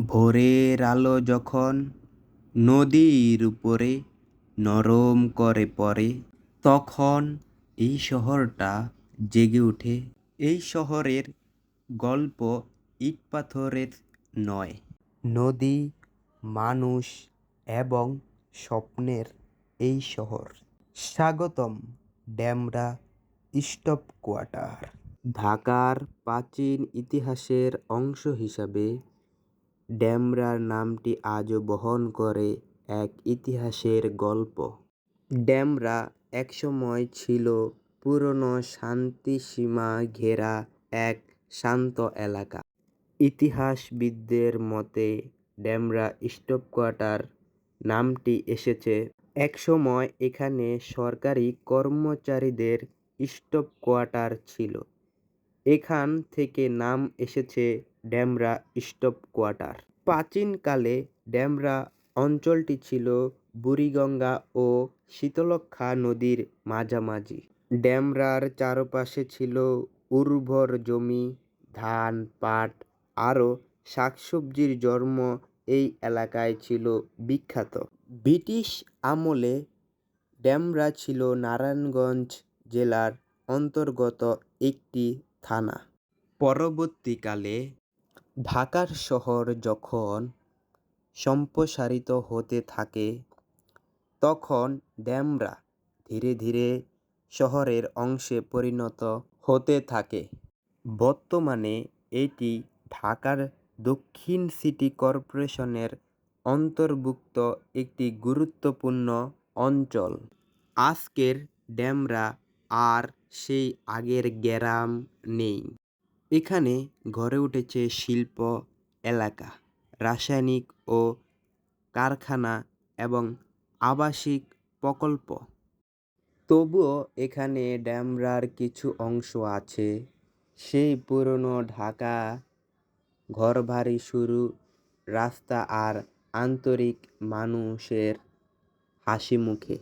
ভোরের আলো যখন নদীর উপরে নরম করে পড়ে, তখন এই শহরটা জেগে ওঠে। এই শহরের গল্প ইট পাথরের নয়, নদী, মানুষ এবং স্বপ্নের এই শহর। স্বাগতম ডেমরা স্টপ কোয়ার্টার। ঢাকার প্রাচীন ইতিহাসের অংশ হিসাবে ডেমরার নামটি আজও বহন করে এক ইতিহাসের গল্প। ডেমরা একসময় ছিল পুরনো শান্তিসীমা ঘেরা এক শান্ত এলাকা। ইতিহাসবিদদের মতে ডেমরা স্টপ কোয়ার্টার নামটি এসেছে একসময় এখানে সরকারি কর্মচারীদের স্টপ কোয়ার্টার ছিল। এখান থেকে নাম এসেছে ডেমরা স্টপ কোয়ার্টার। প্রাচীনকালে ডেমরা অঞ্চলটি ছিল বুড়িগঙ্গা ও শীতলক্ষ্যা নদীর মাঝামাঝি। ডেমরার চারপাশে ছিল উর্বর জমি, ধান, পাট আরও শাকসবজির জন্ম এই এলাকায় ছিল বিখ্যাত। ব্রিটিশ আমলে ডেমরা ছিল নারায়ণগঞ্জ জেলার অন্তর্গত একটি থানা। পরবর্তীকালে ঢাকার শহর যখন সম্প্রসারিত হতে থাকে, তখন ডেমরা ধীরে ধীরে শহরের অংশে পরিণত হতে থাকে। বর্তমানে এটি ঢাকার দক্ষিণ সিটি কর্পোরেশনের অন্তর্ভুক্ত একটি গুরুত্বপূর্ণ অঞ্চল। আজকের ডেমরা আর সেই আগের গ্রাম নেই। এখানে গড়ে উঠেছে শিল্প এলাকা, রাসায়নিক ও কারখানা এবং আবাসিক প্রকল্প। তবুও এখানে ডেমরার কিছু অংশ আছে সেই পুরনো ঢাকা, ঘরবাড়ি, সরু রাস্তা আর আন্তরিক মানুষের হাসিমুখে।